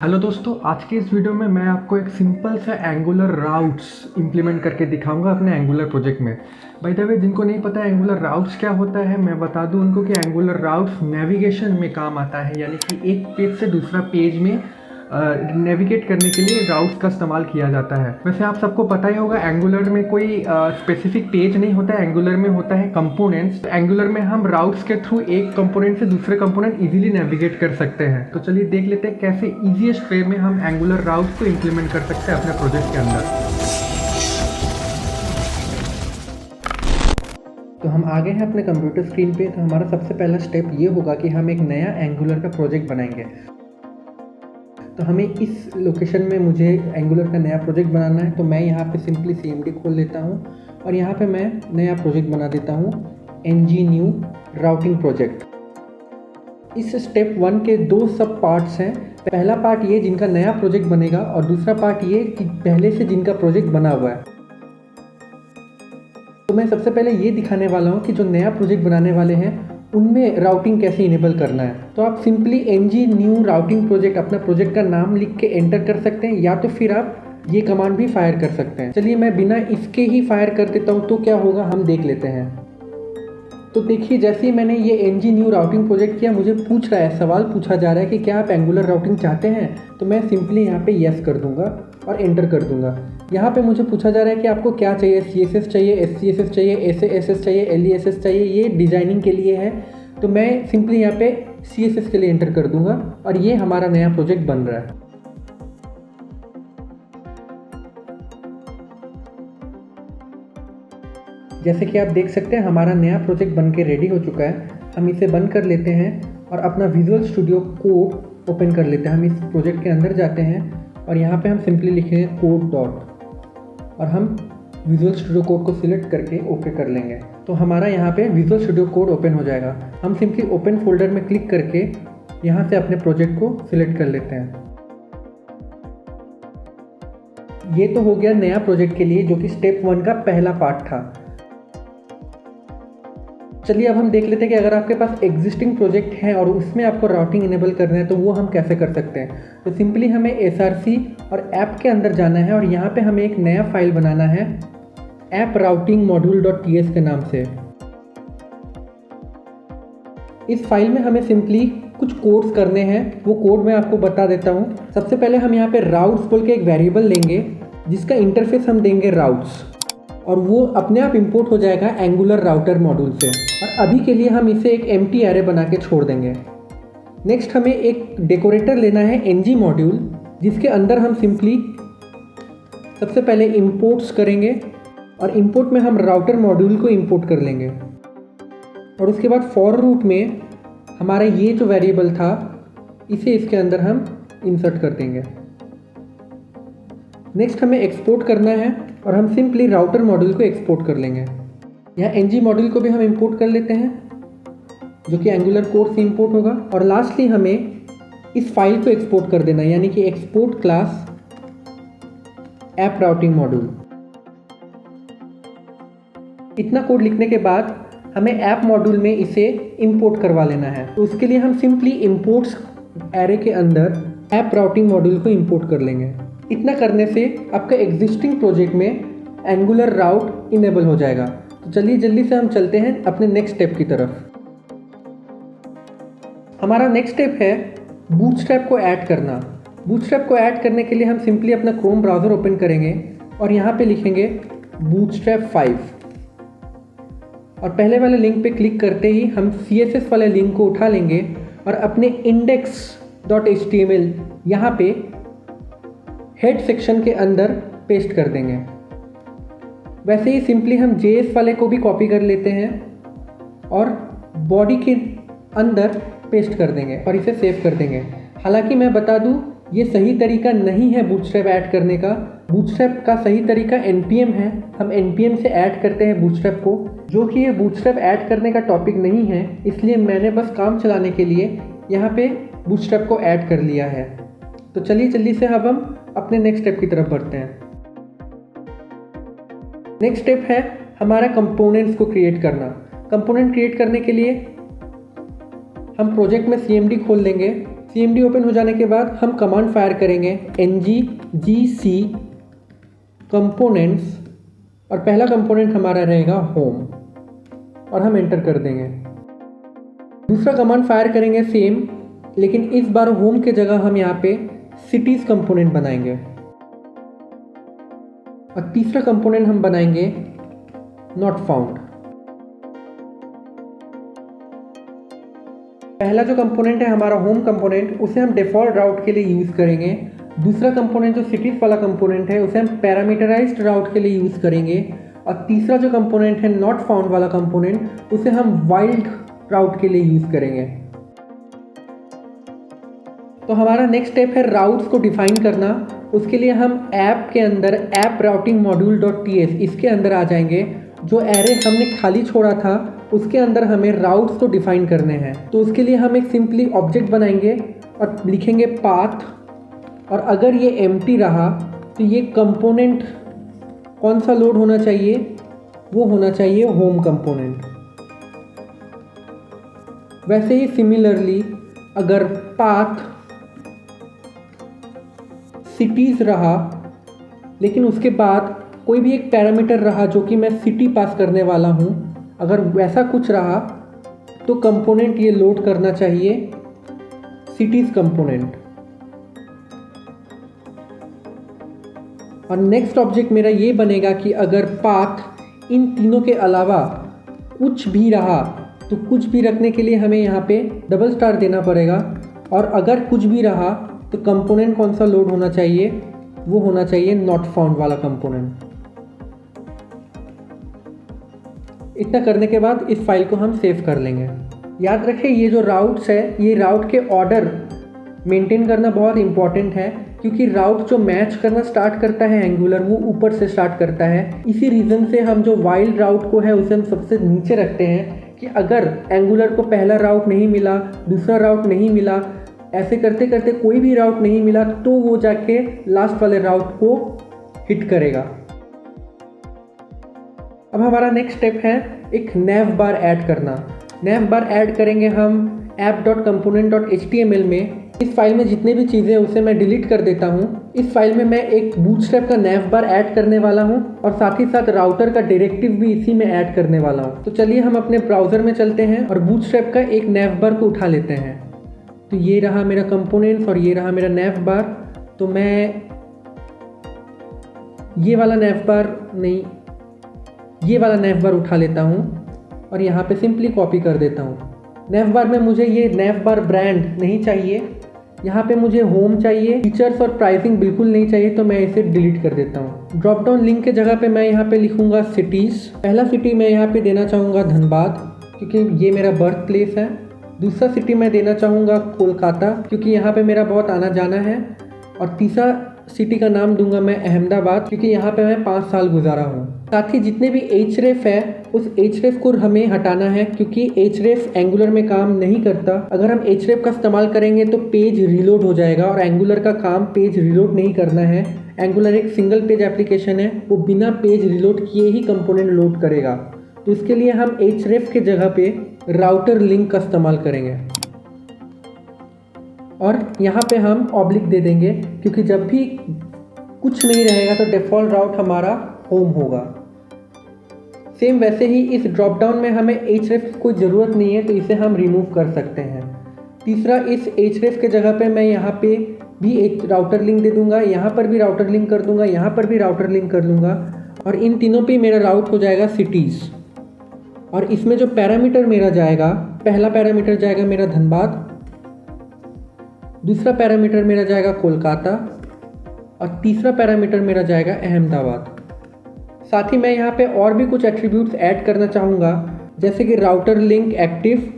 Hello दोस्तों, आज के इस वीडियो में मैं आपको एक सिंपल सा एंगुलर राउट्स इंप्लीमेंट करके दिखाऊंगा अपने एंगुलर प्रोजेक्ट में। बाय द वे, जिनको नहीं पता एंगुलर राउट्स क्या होता है, मैं बता दूं उनको कि एंगुलर राउट्स नेविगेशन में काम आता है, यानी कि एक पेज से दूसरा पेज में नेविगेट करने के लिए राउट्स का इस्तेमाल किया जाता है। वैसे आप सबको पता ही होगा, एंगुलर में कोई स्पेसिफिक पेज नहीं होता है, एंगुलर में होता है कंपोनेंट्स। एंगुलर में हम राउट्स के थ्रू एक कंपोनेंट से दूसरे कंपोनेंट इजीली नेविगेट कर सकते हैं। तो चलिए देख लेते हैं कैसे ईजीएस्ट वे में हम एंगुलर राउट्स को इम्प्लीमेंट कर सकते हैं अपने प्रोजेक्ट के अंदर। तो हम आ गए हैं अपने कंप्यूटर स्क्रीन पे। तो हमारा सबसे पहला स्टेप ये होगा कि हम एक नया एंगुलर का प्रोजेक्ट बनाएंगे। तो हमें इस लोकेशन में मुझे एंगुलर का नया प्रोजेक्ट बनाना है। तो मैं यहाँ पे सिंपली CMD खोल लेता हूँ और यहाँ पे मैं नया प्रोजेक्ट बना देता हूँ NG न्यू राउटिंग प्रोजेक्ट। इस स्टेप 1 के 2 सब पार्ट्स हैं। पहला पार्ट ये जिनका नया प्रोजेक्ट बनेगा, और दूसरा पार्ट ये कि पहले से जिनका प्रोजेक्ट बना हुआ है। तो मैं सबसे पहले ये दिखाने वाला हूँ कि जो नया प्रोजेक्ट बनाने वाले हैं उनमें राउटिंग कैसे इनेबल करना है। तो आप simply NG new routing project अपना प्रोजेक्ट का नाम लिख के एंटर कर सकते हैं, या तो फिर आप ये कमांड भी फायर कर सकते हैं। चलिए मैं बिना इसके ही फायर कर देता हूँ, तो क्या होगा हम देख लेते हैं। तो देखिए, जैसे ही मैंने ये NG न्यू राउटिंग प्रोजेक्ट किया, मुझे पूछ रहा है, सवाल पूछा जा रहा है कि क्या आप एंगुलर राउटिंग चाहते हैं। तो मैं सिंपली यहाँ पे येस कर दूंगा और एंटर कर दूंगा। यहाँ पे मुझे पूछा जा रहा है कि आपको क्या चाहिए, CSS चाहिए, SCSS चाहिए, SASS चाहिए, LESS चाहिए। ये डिज़ाइनिंग के लिए है। तो मैं सिंपली यहाँ पे CSS के लिए एंटर कर दूंगा और ये हमारा नया प्रोजेक्ट बन रहा है। जैसे कि आप देख सकते हैं, हमारा नया प्रोजेक्ट बन के रेडी हो चुका है। हम इसे बंद कर लेते हैं और अपना विजुअल स्टूडियो कोड ओपन कर लेते हैं। हम इस प्रोजेक्ट के अंदर जाते हैं और यहाँ पे हम सिंपली लिखेंगे कोड डॉट, और हम विजुअल स्टूडियो कोड को सिलेक्ट करके ओके कर लेंगे। तो हमारा यहाँ पे विजुअल स्टूडियो कोड ओपन हो जाएगा। हम सिंपली ओपन फोल्डर में क्लिक करके यहाँ से अपने प्रोजेक्ट को सिलेक्ट कर लेते हैं। ये तो हो गया नया प्रोजेक्ट के लिए, जो कि स्टेप 1 का पहला पार्ट था। चलिए अब हम देख लेते हैं कि अगर आपके पास एग्जिस्टिंग प्रोजेक्ट है और उसमें आपको राउटिंग इनेबल करना है तो वो हम कैसे कर सकते हैं। तो सिंपली हमें SRC और ऐप के अंदर जाना है और यहाँ पे हमें एक नया फाइल बनाना है ऐप राउटिंग मॉड्यूल.ts के नाम से। इस फाइल में हमें सिंपली कुछ कोड्स करने हैं, वो कोड मैं आपको बता देता हूँ। सबसे पहले हम यहाँ पे राउट्स बोल के एक वेरिएबल लेंगे जिसका इंटरफेस हम देंगे राउट्स, और वो अपने आप इंपोर्ट हो जाएगा एंगुलर राउटर मॉड्यूल से। और अभी के लिए हम इसे एक एम्प्टी एरे बना के छोड़ देंगे। नेक्स्ट हमें एक डेकोरेटर लेना है NG मॉड्यूल, जिसके अंदर हम सिंपली सबसे पहले इंपोर्ट्स करेंगे और इंपोर्ट में हम राउटर मॉड्यूल को इंपोर्ट कर लेंगे। और उसके बाद फॉर रूट में हमारा ये जो वेरिएबल था इसे इसके अंदर हम इंसर्ट कर देंगे। नेक्स्ट हमें एक्सपोर्ट करना है और हम सिंपली राउटर मॉड्यूल को एक्सपोर्ट कर लेंगे। यहाँ NG मॉड्यूल को भी हम इंपोर्ट कर लेते हैं, जो कि एंगुलर कोड से इंपोर्ट होगा। और लास्टली हमें इस फाइल को एक्सपोर्ट कर देना है, यानी कि export class app routing module. इतना कोड लिखने के बाद हमें ऐप मॉड्यूल में इसे इंपोर्ट करवा लेना है। तो उसके लिए हम सिंपली इंपोर्ट्स एरे के अंदर ऐप राउटिंग मॉड्यूल को इंपोर्ट कर लेंगे। इतना करने से आपका एग्जिस्टिंग प्रोजेक्ट में एंगुलर राउट इनेबल हो जाएगा। तो चलिए जल्दी से हम चलते हैं अपने नेक्स्ट स्टेप की तरफ। हमारा नेक्स्ट स्टेप है बूटस्ट्रैप को ऐड करना। बूटस्ट्रैप को ऐड करने के लिए हम सिंपली अपना क्रोम ब्राउज़र ओपन करेंगे और यहाँ पे लिखेंगे बूटस्ट्रैप 5, और पहले वाले लिंक पे क्लिक करते ही हम CSS वाले लिंक को उठा लेंगे और अपने index.html यहाँ पे हेड सेक्शन के अंदर पेस्ट कर देंगे। वैसे ही सिंपली हम JS वाले को भी कॉपी कर लेते हैं और बॉडी के अंदर पेस्ट कर देंगे और इसे सेव कर देंगे। हालांकि मैं बता दूं, ये सही तरीका नहीं है बूटस्ट्रैप ऐड करने का। बूटस्ट्रैप का सही तरीका NPM है। हम NPM से ऐड करते हैं बूटस्ट्रैप को, जो कि ये बूटस्ट्रैप ऐड करने का टॉपिक नहीं है। इसलिए मैंने बस काम चलाने के लिए यहाँ पे बूटस्ट्रैप को ऐड कर लिया है। तो चलिए जल्दी से अब हम अपने नेक्स्ट स्टेप की तरफ बढ़ते हैं। नेक्स्ट स्टेप है हमारा कंपोनेंट्स को क्रिएट करना। कंपोनेंट क्रिएट करने के लिए हम प्रोजेक्ट में CMD खोल लेंगे। CMD ओपन हो जाने के बाद हम कमांड फायर करेंगे ng-gc कंपोनेंट्स और पहला कंपोनेंट हमारा रहेगा होम और हम एंटर कर देंगे। दूसरा कमांड फायर करेंगे सेम, लेकिन इस बार होम के जगह हम यहाँ पे सिटीज कंपोनेंट बनाएंगे और तीसरा कंपोनेंट हम बनाएंगे नॉट फाउंड। पहला जो कंपोनेंट है हमारा होम कंपोनेंट, उसे हम डिफ़ॉल्ट राउट के लिए यूज़ करेंगे। दूसरा कंपोनेंट जो सिटीज वाला कंपोनेंट है उसे हम पैरामीटराइज्ड राउट के लिए यूज़ करेंगे और तीसरा जो कंपोनेंट है नॉट फाउंड वाला कंपोनेंट, उसे हम वाइल्ड राउट के लिए यूज़ करेंगे। तो हमारा नेक्स्ट स्टेप है राउट्स को डिफाइन करना। उसके लिए हम ऐप के अंदर ऐप राउटिंग मॉड्यूल .ts इसके अंदर आ जाएंगे। जो एरे हमने खाली छोड़ा था उसके अंदर हमें राउट्स को डिफाइन करने हैं। तो उसके लिए हम एक सिंपली ऑब्जेक्ट बनाएंगे और लिखेंगे पाथ, और अगर ये एम्प्टी रहा तो ये कंपोनेंट कौन सा लोड होना चाहिए, वो होना चाहिए होम कंपोनेंट। वैसे ही सिमिलरली अगर पाथ सिटीज़ रहा लेकिन उसके बाद कोई भी एक पैरामीटर रहा जो कि मैं सिटी पास करने वाला हूँ, अगर वैसा कुछ रहा तो कंपोनेंट ये लोड करना चाहिए सिटीज़ कंपोनेंट। और नेक्स्ट ऑब्जेक्ट मेरा ये बनेगा कि अगर पाथ इन तीनों के अलावा कुछ भी रहा तो कुछ भी रखने के लिए हमें यहाँ पे डबल स्टार देना पड़ेगा, और अगर कुछ भी रहा तो कंपोनेंट कौन सा लोड होना चाहिए, वो होना चाहिए नॉट फाउंड वाला कंपोनेंट। इतना करने के बाद इस फाइल को हम सेव कर लेंगे। याद रखें ये जो राउट्स है, ये राउट के ऑर्डर मेंटेन करना बहुत इंपॉर्टेंट है, क्योंकि राउट जो मैच करना स्टार्ट करता है एंगुलर, वो ऊपर से स्टार्ट करता है। इसी रीज़न से हम जो वाइल्ड राउट को है उसे हम सबसे नीचे रखते हैं कि अगर एंगुलर को पहला राउट नहीं मिला, दूसरा राउट नहीं मिला, ऐसे करते करते कोई भी राउट नहीं मिला, तो वो जाके लास्ट वाले राउट को हिट करेगा। अब हमारा नेक्स्ट स्टेप है एक nav बार ऐड करना। nav बार ऐड करेंगे हम app.component.html में। इस फाइल में जितने भी चीज़ें हैं उसे मैं डिलीट कर देता हूँ। इस फाइल में मैं एक बूटस्ट्रैप का nav बार ऐड करने वाला हूँ और साथ ही साथ राउटर का डायरेक्टिव भी इसी में ऐड करने वाला हूँ। तो चलिए हम अपने ब्राउज़र में चलते हैं और बूटस्ट्रैप का एक nav बार को उठा लेते हैं। तो ये रहा मेरा कंपोनेंट्स और ये रहा मेरा nav बार। तो मैं ये वाला nav बार नहीं, ये वाला nav बार उठा लेता हूँ और यहाँ पे सिंपली कॉपी कर देता हूँ। nav बार में मुझे ये nav बार ब्रांड नहीं चाहिए, यहाँ पे मुझे होम चाहिए, फीचर्स और प्राइसिंग बिल्कुल नहीं चाहिए, तो मैं इसे डिलीट कर देता हूँ। ड्रॉप डाउन लिंक के जगह पे मैं यहाँ पे लिखूँगा सिटीज़। पहला सिटी मैं यहाँ पे देना चाहूँगा धनबाद, क्योंकि ये मेरा बर्थ प्लेस है। दूसरा सिटी मैं देना चाहूँगा कोलकाता, क्योंकि यहाँ पे मेरा बहुत आना जाना है। और तीसरा सिटी का नाम दूंगा मैं अहमदाबाद, क्योंकि यहाँ पे मैं 5 साल गुजारा हूँ। साथ ही जितने भी href है उस href को हमें हटाना है, क्योंकि href एंगुलर में काम नहीं करता। अगर हम href का इस्तेमाल करेंगे तो पेज रीलोड हो जाएगा, और एंगुलर का काम पेज रीलोड नहीं करना है। एंगुलर एक सिंगल पेज एप्लीकेशन है, वो बिना पेज रीलोड किए ही कंपोनेंट लोड करेगा। तो इसके लिए हम href के जगह पे राउटर लिंक का इस्तेमाल करेंगे और यहाँ पे हम ऑब्लिक दे देंगे, क्योंकि जब भी कुछ नहीं रहेगा तो डिफ़ॉल्ट राउट हमारा होम होगा। सेम वैसे ही इस ड्रॉप डाउन में हमें href की कोई ज़रूरत नहीं है, तो इसे हम रिमूव कर सकते हैं। तीसरा, इस href के जगह पे मैं यहाँ पे भी एक राउटर लिंक दे दूँगा, यहाँ पर भी राउटर लिंक कर दूँगा, यहाँ पर भी राउटर लिंक कर दूँगा, और इन तीनों पे मेरा राउट हो जाएगा सिटीज़। और इसमें जो पैरामीटर मेरा जाएगा, पहला पैरामीटर जाएगा मेरा धनबाद, दूसरा पैरामीटर मेरा जाएगा कोलकाता, और तीसरा पैरामीटर मेरा जाएगा अहमदाबाद। साथ ही मैं यहाँ पे और भी कुछ एट्रीब्यूट्स ऐड करना चाहूँगा, जैसे कि राउटर लिंक एक्टिव।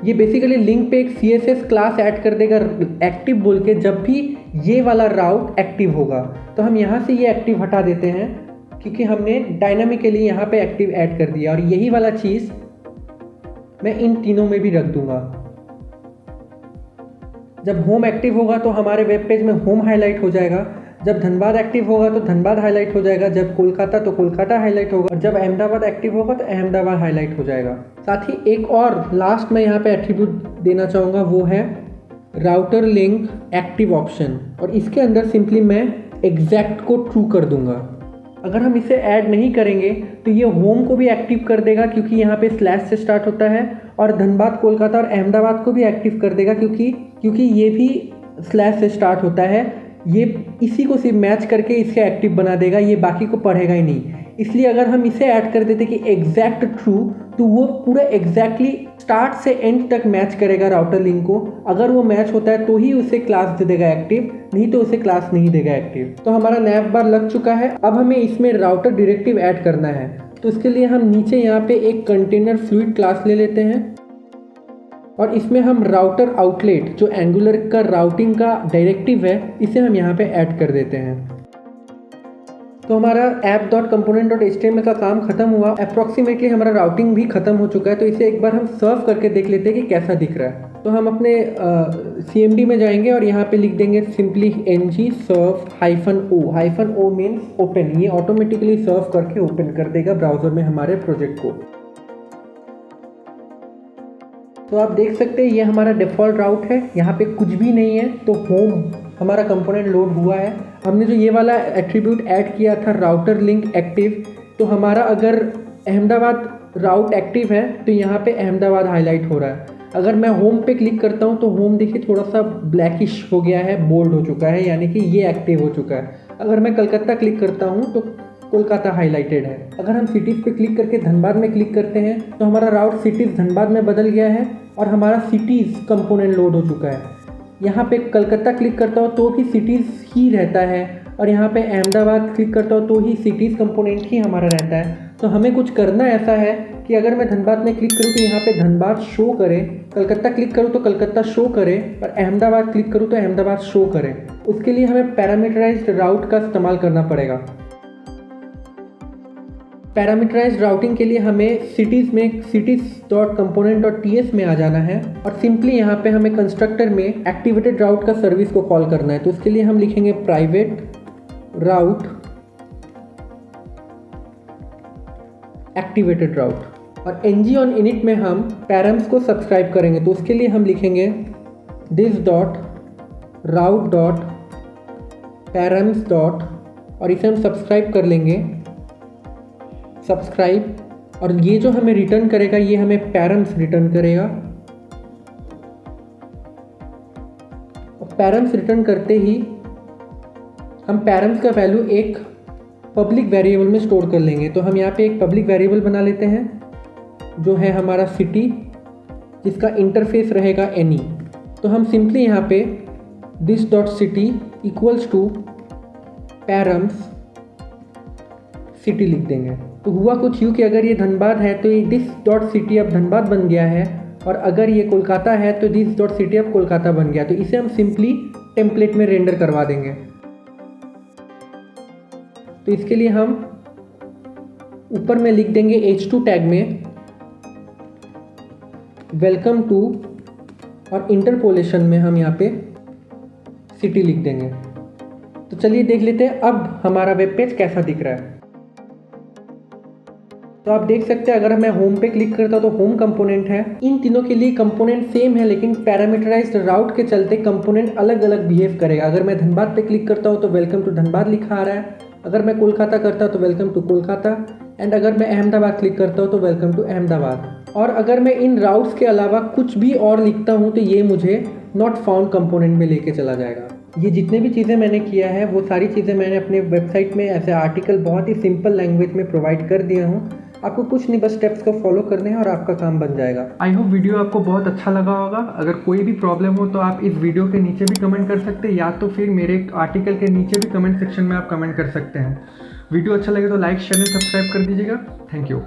ये बेसिकली लिंक पे एक CSS क्लास ऐड कर देगा एक्टिव बोल के, जब भी ये वाला राउट एक्टिव होगा। तो हम यहाँ से ये एक्टिव हटा देते हैं, क्योंकि हमने डायनामिकली यहाँ पे एक्टिव ऐड कर दिया। और यही वाला चीज़ मैं इन तीनों में भी रख दूँगा। जब होम एक्टिव होगा तो हमारे वेब पेज में होम हाईलाइट हो जाएगा, जब धनबाद एक्टिव होगा तो धनबाद हाईलाइट हो जाएगा, जब कोलकाता तो कोलकाता हाईलाइट होगा, और जब अहमदाबाद एक्टिव होगा तो अहमदाबाद हाईलाइट हो जाएगा। साथ ही एक और लास्ट में यहाँ पे एट्रीब्यूट देना चाहूँगा, वो है राउटर लिंक एक्टिव ऑप्शन, और इसके अंदर सिंपली मैं एग्जैक्ट को ट्रू कर दूंगा। अगर हम इसे ऐड नहीं करेंगे तो ये होम को भी एक्टिव कर देगा क्योंकि यहाँ पे स्लैश से स्टार्ट होता है, और धनबाद, कोलकाता और अहमदाबाद को भी एक्टिव कर देगा क्योंकि ये भी स्लैश से स्टार्ट होता है। ये इसी को सिर्फ मैच करके इसके एक्टिव बना देगा, ये बाकी को पढ़ेगा ही नहीं। इसलिए अगर हम इसे ऐड कर देते कि एग्जैक्ट ट्रू, तो वो पूरा एग्जैक्टली स्टार्ट से एंड तक मैच करेगा राउटर लिंक को। अगर वो मैच होता है तो ही उसे क्लास दे देगा एक्टिव, नहीं तो उसे क्लास नहीं देगा एक्टिव। तो हमारा नैव बार लग चुका है। अब हमें इसमें राउटर डायरेक्टिव ऐड करना है, तो इसके लिए हम नीचे यहाँ पे एक कंटेनर फ्लूइड क्लास ले लेते हैं और इसमें हम राउटर आउटलेट, जो एंगुलर का राउटिंग का डायरेक्टिव है, इसे हम यहाँ पे ऐड कर देते हैं। तो हमारा app.component.html का काम खत्म हुआ। अप्रॉक्सीमेटली हमारा राउटिंग भी खत्म हो चुका है। तो इसे एक बार हम सर्व करके देख लेते हैं कि कैसा दिख रहा है। तो हम अपने CMD में जाएंगे और यहाँ पे लिख देंगे simply ng serve -o means open. ये ऑटोमेटिकली सर्व करके ओपन कर देगा ब्राउजर में हमारे प्रोजेक्ट को। तो आप देख सकते हैं ये हमारा डिफ़ॉल्ट राउट है, यहाँ पे कुछ भी नहीं है। तो होम हमारा कंपोनेंट लोड हुआ है। हमने जो ये वाला एट्रीब्यूट ऐड किया था राउटर लिंक एक्टिव, तो हमारा अगर अहमदाबाद राउट एक्टिव है तो यहाँ पे अहमदाबाद हाईलाइट हो रहा है। अगर मैं होम पे क्लिक करता हूँ तो होम देखिए थोड़ा सा ब्लैकिश हो गया है, बोल्ड हो चुका है, यानी कि ये एक्टिव हो चुका है। अगर मैं कलकत्ता क्लिक करता हूँ तो कोलकाता हाईलाइटेड है। अगर हम सिटीज़ पे क्लिक करके धनबाद में क्लिक करते हैं तो हमारा राउट सिटीज़ धनबाद में बदल गया है और हमारा सिटीज़ कंपोनेंट लोड हो चुका है। यहाँ पे कलकत्ता क्लिक करता हो तो भी सिटीज़ ही रहता है, और यहाँ पे अहमदाबाद क्लिक करता हो तो ही सिटीज़ कंपोनेंट ही हमारा रहता है। तो हमें कुछ करना ऐसा है कि अगर मैं धनबाद में क्लिक करूँ तो यहाँ पे धनबाद शो करे, कलकत्ता क्लिक करूँ तो कलकत्ता शो करे, और अहमदाबाद क्लिक करूँ तो अहमदाबाद शो करे। उसके लिए हमें पैरामीटराइज्ड राउट का इस्तेमाल करना पड़ेगा। पैरामीटराइज्ड राउटिंग के लिए हमें सिटीज़ में cities.component.ts में आ जाना है और सिंपली यहाँ पे हमें कंस्ट्रक्टर में एक्टिवेटेड राउट का सर्विस को कॉल करना है। तो इसके लिए हम लिखेंगे प्राइवेट राउट एक्टिवेटेड राउट, और ng on init में हम पैरम्स को सब्सक्राइब करेंगे। तो उसके लिए हम लिखेंगे this.route.params. और इसे हम सब्सक्राइब कर लेंगे, सब्सक्राइब, और ये जो हमें रिटर्न करेगा ये हमें पैरम्स रिटर्न करेगा। और पैरम्स रिटर्न करते ही हम पैरम्स का वैल्यू एक पब्लिक वेरिएबल में स्टोर कर लेंगे। तो हम यहाँ पे एक पब्लिक वेरिएबल बना लेते हैं जो है हमारा सिटी, जिसका इंटरफेस रहेगा any। तो हम सिंपली यहाँ पे this.city equals to params city लिख देंगे। तो हुआ कुछ यूँ कि अगर ये धनबाद है तो ये this.city अब धनबाद बन गया है, और अगर ये कोलकाता है तो this.city अब कोलकाता बन गया। तो इसे हम सिंपली टेम्पलेट में रेंडर करवा देंगे। तो इसके लिए हम ऊपर में लिख देंगे h2 टैग में वेलकम टू, और इंटरपोलेशन में हम यहाँ पे सिटी लिख देंगे। तो चलिए देख लेते हैं अब हमारा वेब पेज कैसा दिख रहा है। तो आप देख सकते हैं अगर मैं होम पे क्लिक करता हूँ तो होम कंपोनेंट है। इन तीनों के लिए कंपोनेंट सेम है, लेकिन पैरामीटराइज्ड राउट के चलते कंपोनेंट अलग अलग बिहेव करेगा। अगर मैं धनबाद पे क्लिक करता हूँ तो वेलकम टू धनबाद लिखा आ रहा है, अगर मैं कोलकाता करता हूँ तो वेलकम टू कोलकाता, एंड अगर मैं अहमदाबाद क्लिक करता हूँ तो वेलकम टू अहमदाबाद। और अगर मैं इन राउट्स के अलावा कुछ भी और लिखता हूँ तो ये मुझे नॉट फाउंड कंपोनेंट में लेके चला जाएगा। ये जितने भी चीज़ें मैंने किया है वो सारी चीज़ें मैंने अपने वेबसाइट में ऐसे आर्टिकल बहुत ही सिंपल लैंग्वेज में प्रोवाइड कर दिया हूँ। आपको कुछ नहीं, बस स्टेप्स को फॉलो करने हैं और आपका काम बन जाएगा। आई होप वीडियो आपको बहुत अच्छा लगा होगा। अगर कोई भी प्रॉब्लम हो तो आप इस वीडियो के नीचे भी कमेंट कर सकते हैं, या तो फिर मेरे आर्टिकल के नीचे भी कमेंट सेक्शन में आप कमेंट कर सकते हैं। वीडियो अच्छा लगे तो लाइक, शेयर एंड सब्सक्राइब कर दीजिएगा। Thank you.